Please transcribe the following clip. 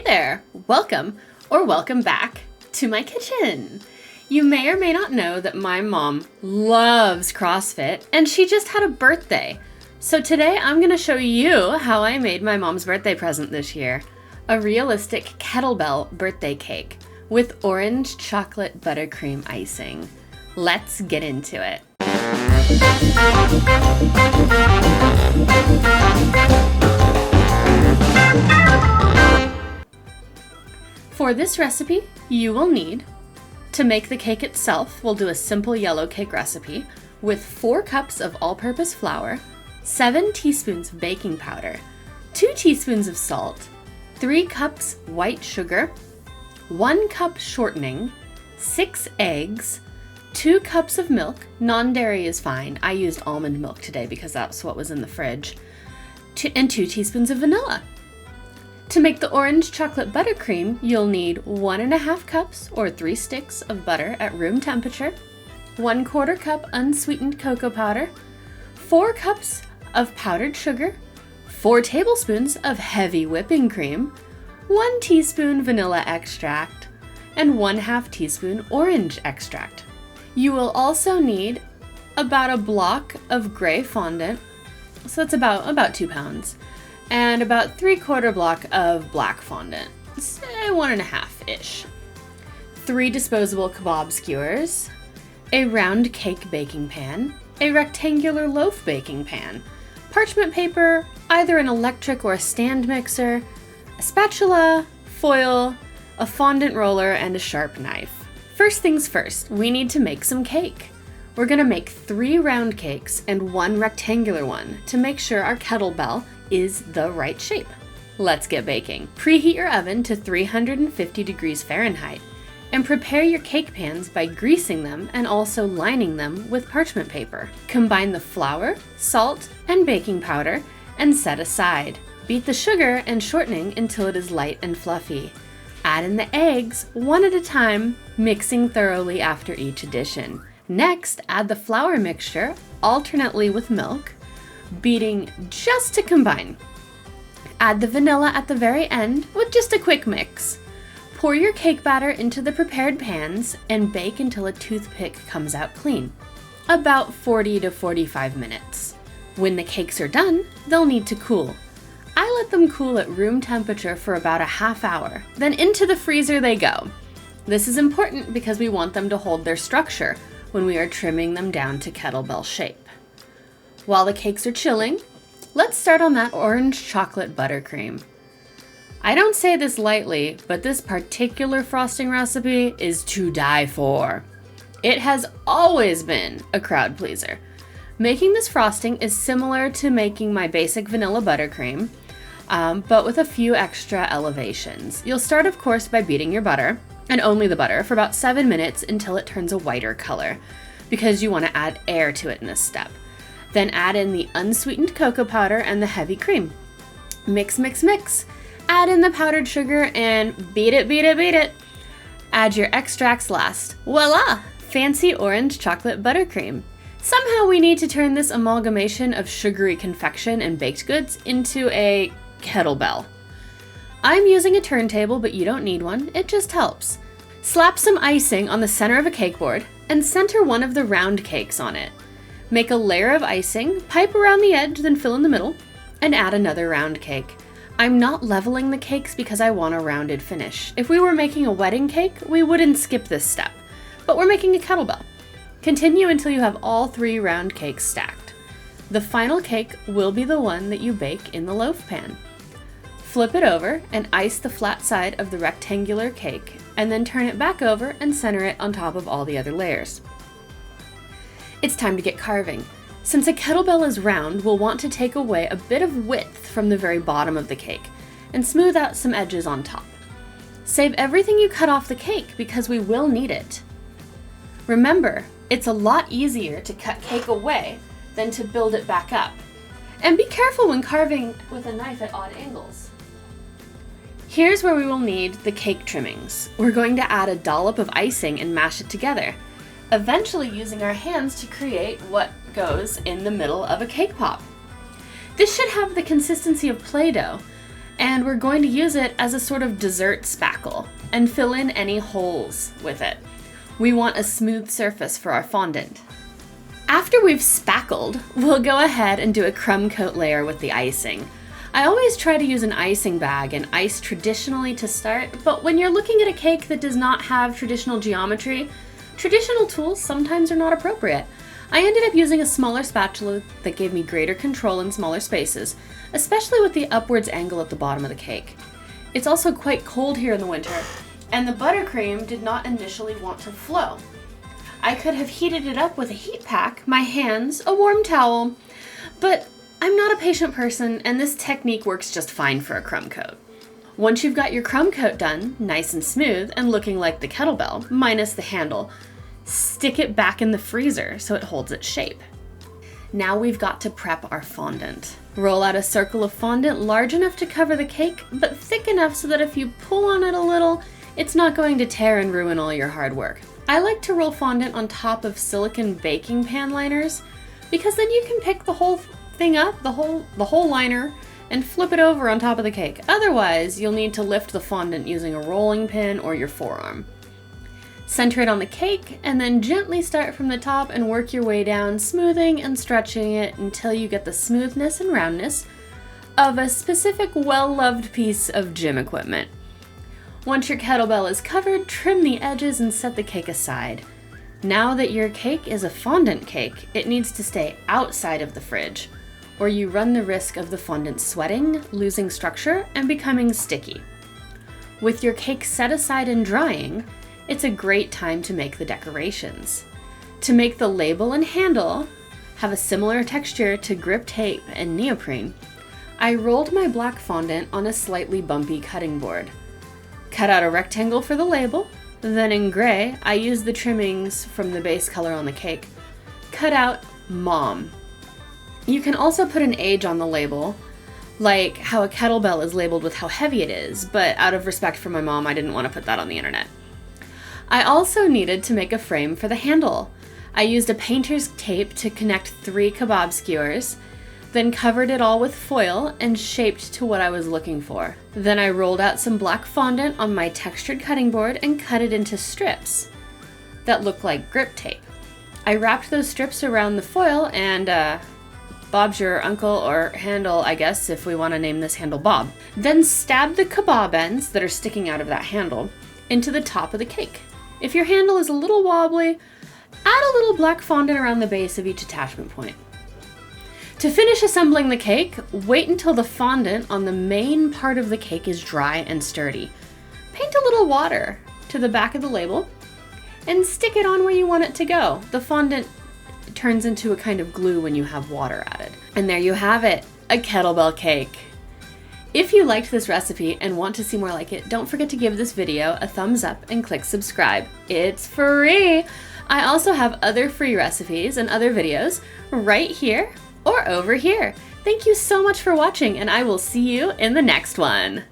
there! Welcome or welcome back to my kitchen. You may or may not know that my mom loves CrossFit and she just had a birthday. So today I'm going to show you how I made my mom's birthday present this year. A realistic Kettlebell birthday cake with orange chocolate buttercream icing. Let's get into it. For this recipe, you will need to make the cake itself. We'll do a simple yellow cake recipe with 4 cups of all-purpose flour, 7 teaspoons of baking powder, 2 teaspoons of salt, 3 cups white sugar, 1 cup shortening, 6 eggs, 2 cups of milk, non-dairy is fine. I used almond milk today because that's what was in the fridge, and 2 teaspoons of vanilla. To make the orange chocolate buttercream, you'll need 1.5 cups or 3 sticks of butter at room temperature, 1/4 cup unsweetened cocoa powder, 4 cups of powdered sugar, 4 tablespoons of heavy whipping cream, 1 teaspoon vanilla extract, and 1/2 teaspoon orange extract. You will also need about a block of gray fondant, so that's about 2 pounds, and about 3/4 block of black fondant, say 1.5-ish. 3 disposable kebab skewers, a round cake baking pan, a rectangular loaf baking pan, parchment paper, either an electric or a stand mixer, a spatula, foil, a fondant roller, and a sharp knife. First things first, we need to make some cake. We're gonna make 3 round cakes and 1 rectangular one to make sure our kettlebell is the right shape. Let's get baking. Preheat your oven to 350 degrees Fahrenheit and prepare your cake pans by greasing them and also lining them with parchment paper. Combine the flour, salt, and baking powder and set aside. Beat the sugar and shortening until it is light and fluffy. Add in the eggs one at a time, mixing thoroughly after each addition. Next, add the flour mixture alternately with milk, beating just to combine. Add the vanilla at the very end with just a quick mix. Pour your cake batter into the prepared pans and bake until a toothpick comes out clean, about 40 to 45 minutes. When the cakes are done, they'll need to cool. I let them cool at room temperature for about a half hour, then into the freezer they go. This is important because we want them to hold their structure when we are trimming them down to kettlebell shape. While the cakes are chilling, let's start on that orange chocolate buttercream. I don't say this lightly, but this particular frosting recipe is to die for. It has always been a crowd pleaser. Making this frosting is similar to making my basic vanilla buttercream, but with a few extra elevations. You'll start, of course, by beating your butter, and only the butter, for about 7 minutes until it turns a whiter color, because you want to add air to it in this step. Then add in the unsweetened cocoa powder and the heavy cream. Mix, mix, mix. Add in the powdered sugar and beat it, beat it, beat it. Add your extracts last. Voila! Fancy orange chocolate buttercream. Somehow we need to turn this amalgamation of sugary confection and baked goods into a kettlebell. I'm using a turntable, but you don't need one. It just helps. Slap some icing on the center of a cake board and center one of the round cakes on it. Make a layer of icing, pipe around the edge, then fill in the middle, and add another round cake. I'm not leveling the cakes because I want a rounded finish. If we were making a wedding cake, we wouldn't skip this step, but we're making a kettlebell. Continue until you have all 3 round cakes stacked. The final cake will be the one that you bake in the loaf pan. Flip it over and ice the flat side of the rectangular cake, and then turn it back over and center it on top of all the other layers. It's time to get carving. Since a kettlebell is round, we'll want to take away a bit of width from the very bottom of the cake and smooth out some edges on top. Save everything you cut off the cake because we will need it. Remember, it's a lot easier to cut cake away than to build it back up. And be careful when carving with a knife at odd angles. Here's where we will need the cake trimmings. We're going to add a dollop of icing and mash it together, eventually using our hands to create what goes in the middle of a cake pop. This should have the consistency of Play-Doh, and we're going to use it as a sort of dessert spackle and fill in any holes with it. We want a smooth surface for our fondant. After we've spackled, we'll go ahead and do a crumb coat layer with the icing. I always try to use an icing bag and ice traditionally to start, but when you're looking at a cake that does not have traditional geometry, traditional tools sometimes are not appropriate. I ended up using a smaller spatula that gave me greater control in smaller spaces, especially with the upwards angle at the bottom of the cake. It's also quite cold here in the winter, and the buttercream did not initially want to flow. I could have heated it up with a heat pack, my hands, a warm towel, but I'm not a patient person, and this technique works just fine for a crumb coat. Once you've got your crumb coat done, nice and smooth, and looking like the kettlebell, minus the handle, stick it back in the freezer so it holds its shape. Now we've got to prep our fondant. Roll out a circle of fondant large enough to cover the cake, but thick enough so that if you pull on it a little, it's not going to tear and ruin all your hard work. I like to roll fondant on top of silicone baking pan liners because then you can pick the whole thing up, the whole liner, and flip it over on top of the cake. Otherwise, you'll need to lift the fondant using a rolling pin or your forearm. Center it on the cake and then gently start from the top and work your way down, smoothing and stretching it until you get the smoothness and roundness of a specific well-loved piece of gym equipment. Once your kettlebell is covered, trim the edges and set the cake aside. Now that your cake is a fondant cake, it needs to stay outside of the fridge, or you run the risk of the fondant sweating, losing structure, and becoming sticky. With your cake set aside and drying, it's a great time to make the decorations. To make the label and handle have a similar texture to grip tape and neoprene, I rolled my black fondant on a slightly bumpy cutting board. Cut out a rectangle for the label, then in gray, I used the trimmings from the base color on the cake. Cut out Mom. You can also put an age on the label, like how a kettlebell is labeled with how heavy it is, but out of respect for my mom, I didn't want to put that on the internet. I also needed to make a frame for the handle. I used a painter's tape to connect 3 kebab skewers, then covered it all with foil and shaped to what I was looking for. Then I rolled out some black fondant on my textured cutting board and cut it into strips that looked like grip tape. I wrapped those strips around the foil and Bob's your uncle, or handle, I guess, if we want to name this handle Bob. Then stabbed the kebab ends that are sticking out of that handle into the top of the cake. If your handle is a little wobbly, add a little black fondant around the base of each attachment point. To finish assembling the cake, wait until the fondant on the main part of the cake is dry and sturdy. Paint a little water to the back of the label and stick it on where you want it to go. The fondant turns into a kind of glue when you have water added. And there you have it, a kettlebell cake. If you liked this recipe and want to see more like it, don't forget to give this video a thumbs up and click subscribe. It's free! I also have other free recipes and other videos right here or over here. Thank you so much for watching, and I will see you in the next one.